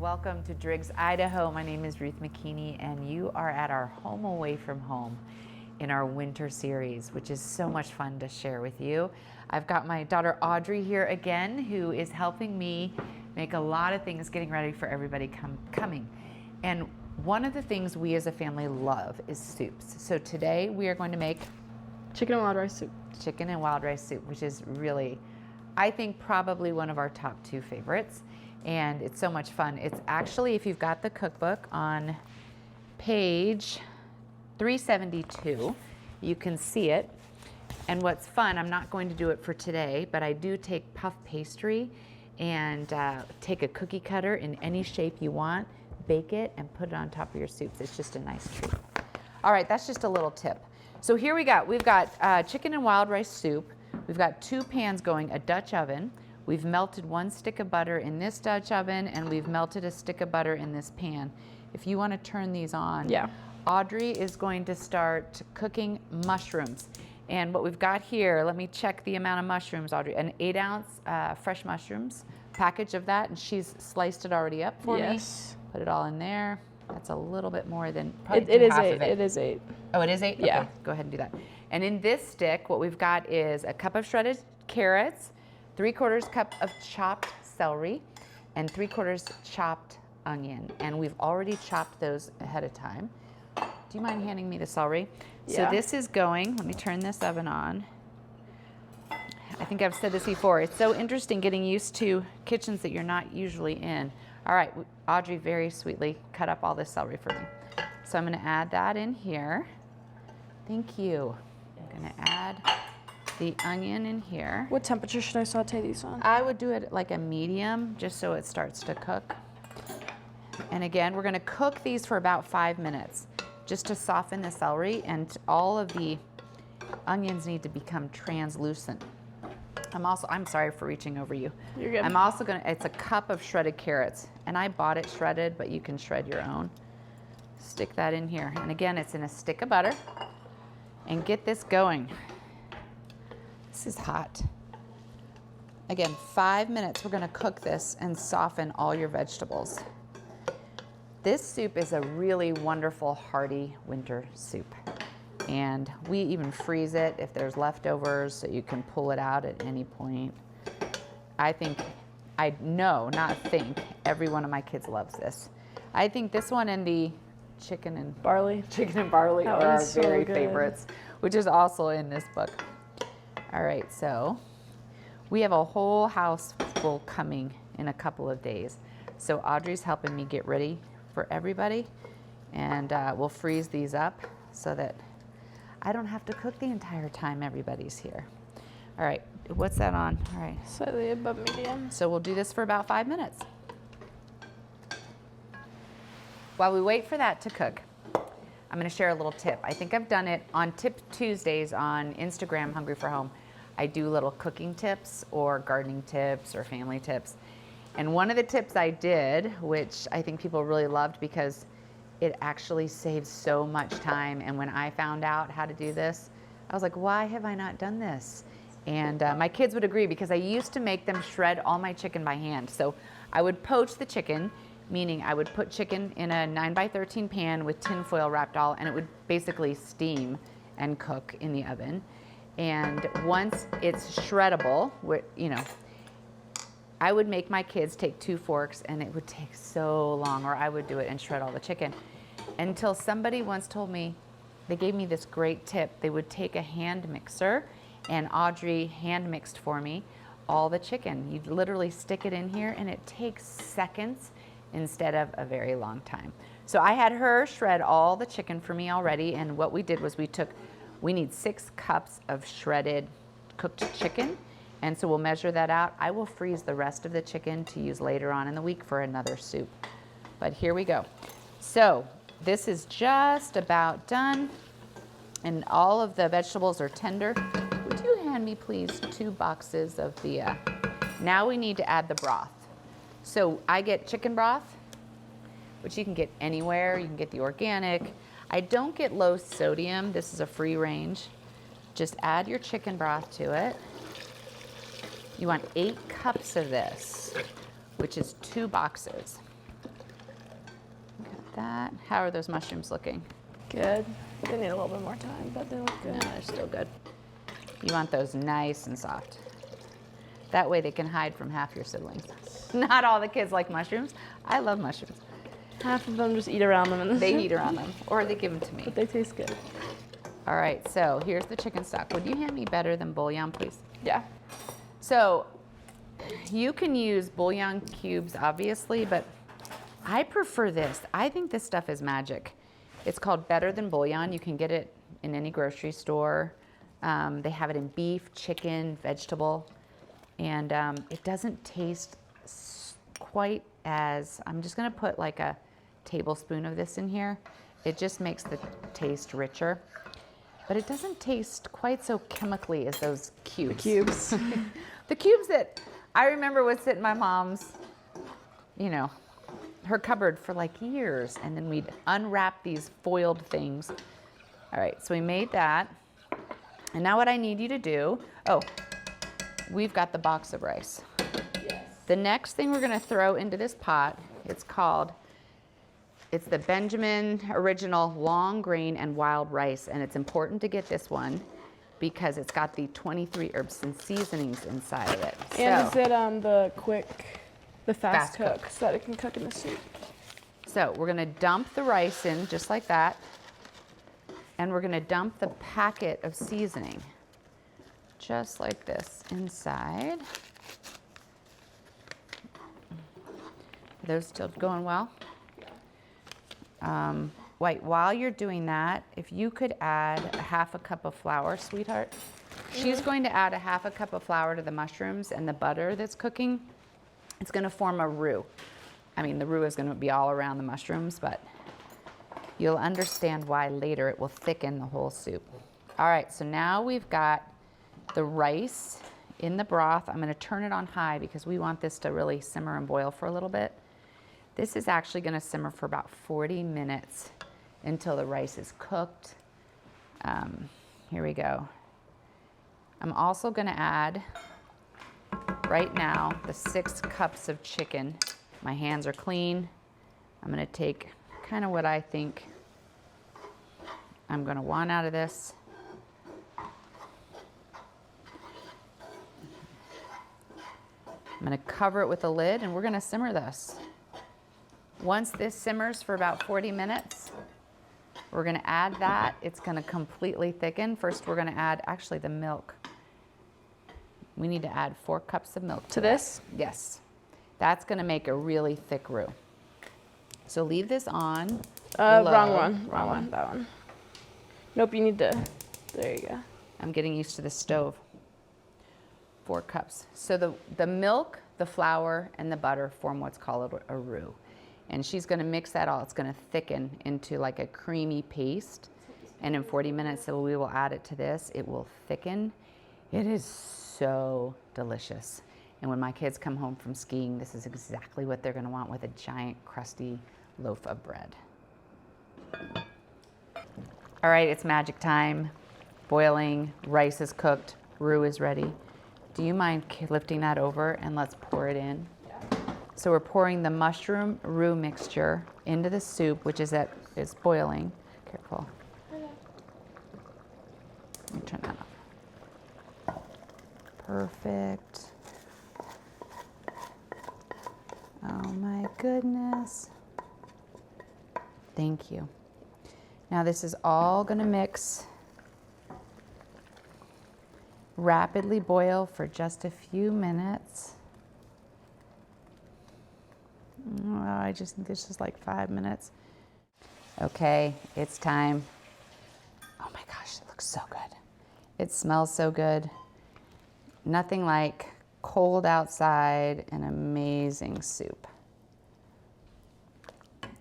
Welcome to Driggs, Idaho. My name is Ruth McKinney, and you are at our home away from home in our winter series, which is so much fun to share with you. I've got my daughter Audrey here again, who is helping me make a lot of things, getting ready for everybody coming. And one of the things we as a family love is soups. So today we are going to make chicken and wild rice soup. Chicken and wild rice soup, which is really, I think, probably one of our top 2 favorites. And it's so much fun. It's actually, if you've got the cookbook on page 372, you can see it. And what's fun, I'm not going to do it for today, but I do take puff pastry and take a cookie cutter in any shape you want, bake it, and put it on top of your soups. It's just a nice treat. All right, that's just a little tip. So here we've got chicken and wild rice soup. We've got 2 pans going, a Dutch oven. We've melted 1 stick of butter in this Dutch oven, and we've melted a stick of butter in this pan. If you want to turn these on, Audrey is going to start cooking mushrooms. And what we've got here, let me check the amount of mushrooms, Audrey. An 8-ounce fresh mushrooms package of that, and she's sliced it already up for me. Put it all in there. That's a little bit more than probably half of it. It is 8. Oh, it is 8? Yeah. Okay, go ahead and do that. And in this stick, what we've got is a cup of shredded carrots, 3/4 cup of chopped celery, and 3/4 chopped onion. And we've already chopped those ahead of time. Do you mind handing me the celery? Yeah. So this is going, let me turn this oven on. I think I've said this before. It's so interesting getting used to kitchens that you're not usually in. All right, Audrey very sweetly cut up all this celery for me. So I'm gonna add that in here. Thank you. I'm gonna add the onion in here. What temperature should I saute these on? I would do it like a medium, just so it starts to cook. And again, we're gonna cook these for about 5 minutes, just to soften the celery, and all of the onions need to become translucent. I'm sorry for reaching over you. You're good. I'm also it's a cup of shredded carrots, and I bought it shredded, but you can shred your own. Stick that in here. And again, it's in a stick of butter. And get this going. This is hot. Again, 5 minutes, we're gonna cook this and soften all your vegetables. This soup is a really wonderful, hearty winter soup. And we even freeze it if there's leftovers, so you can pull it out at any point. Every one of my kids loves this. I think this one and the chicken and barley are so very good. favorites, which is also in this book. All right, so we have a whole house full coming in a couple of days. So Audrey's helping me get ready for everybody, and we'll freeze these up so that I don't have to cook the entire time everybody's here. All right, what's that on? All right. Slightly above medium. So we'll do this for about 5 minutes. While we wait for that to cook, I'm gonna share a little tip. I think I've done it on Tip Tuesdays on Instagram, Hungry for Home. I do little cooking tips or gardening tips or family tips. And one of the tips I did, which I think people really loved because it actually saves so much time. And when I found out how to do this, I was like, why have I not done this? And my kids would agree, because I used to make them shred all my chicken by hand. So I would poach the chicken, meaning I would put chicken in a 9x13 pan with tin foil wrapped all, and it would basically steam and cook in the oven. And once it's shreddable, I would make my kids take 2 forks, and it would take so long, or I would do it and shred all the chicken. Until somebody once told me, they gave me this great tip. They would take a hand mixer, and Audrey hand mixed for me all the chicken. You'd literally stick it in here, and it takes seconds instead of a very long time. So I had her shred all the chicken for me already, and what we did was we need 6 cups of shredded cooked chicken, and so we'll measure that out. I will freeze the rest of the chicken to use later on in the week for another soup. But here we go. So this is just about done, and all of the vegetables are tender. Would you hand me, please, 2 boxes of the, now we need to add the broth. So I get chicken broth, which you can get anywhere. You can get the organic. I don't get low sodium. This is a free range. Just add your chicken broth to it. You want 8 cups of this, which is 2 boxes. that. How are those mushrooms looking? Good. They need a little bit more time, but they look good. No, they're still good. You want those nice and soft. That way they can hide from half your siblings. Not all the kids like mushrooms. I love mushrooms. Half of them just eat around them. They eat around them, or they give them to me. But they taste good. All right, so here's the chicken stock. Would you hand me better than bouillon, please? Yeah. So you can use bouillon cubes, obviously, but I prefer this. I think this stuff is magic. It's called Better Than Bouillon. You can get it in any grocery store. They have it in beef, chicken, vegetable, and it doesn't taste quite as, I'm just gonna put like a tablespoon of this in here. It just makes the taste richer, but it doesn't taste quite so chemically as those cubes. The cubes. The cubes that I remember would sit in my mom's, you know, her cupboard for like years, and then we'd unwrap these foiled things. All right, so we made that. And now what I need you to do, oh, we've got the box of rice. Yes. The next thing we're gonna throw into this pot, it's the Benjamin Original Long Grain and Wild Rice, and it's important to get this one because it's got the 23 herbs and seasonings inside of it. And So- is it the fast Fast cook, cook. so that it can cook in the soup? So we're gonna dump the rice in just like that. And we're gonna dump the packet of seasoning, just like this, inside. Are those still going well? Wait, while you're doing that, if you could add a half a cup of flour, sweetheart. She's going to add a half a cup of flour to the mushrooms and the butter that's cooking. It's gonna form a roux. I mean, the roux is gonna be all around the mushrooms, but you'll understand why later. It will thicken the whole soup. All right, so now we've got the rice in the broth. I'm gonna turn it on high because we want this to really simmer and boil for a little bit. This is actually gonna simmer for about 40 minutes until the rice is cooked. Here we go. I'm also gonna add, right now, the 6 cups of chicken. My hands are clean. I'm gonna take kind of what I think I'm gonna want out of this. I'm gonna cover it with a lid and we're gonna simmer this. Once this simmers for about 40 minutes, we're gonna add that. It's gonna completely thicken. First, we're gonna add actually the milk. We need to add 4 cups of milk To this? Yes. That's gonna make a really thick roux. So leave this on. Wrong low. one. Wrong one. That one. Nope, you need to. There you go. I'm getting used to the stove. 4 cups. So the milk, the flour, and the butter form what's called a roux. And she's gonna mix that all. It's gonna thicken into like a creamy paste. And in 40 minutes, so we will add it to this. It will thicken. It is so delicious. And when my kids come home from skiing, this is exactly what they're gonna want with a giant crusty loaf of bread. All right, it's magic time. Boiling, rice is cooked, roux is ready. Do you mind lifting that over and let's pour it in? Yeah. So we're pouring the mushroom roux mixture into the soup, which is boiling. Careful. Let me turn that off. Perfect. Oh my goodness. Thank you. Now this is all gonna mix. Rapidly boil for just a few minutes. Oh, I just think this is like 5 minutes. Okay, it's time. Oh my gosh, it looks so good. It smells so good. Nothing like cold outside and amazing soup.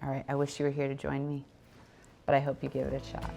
All right, I wish you were here to join me, but I hope you give it a shot.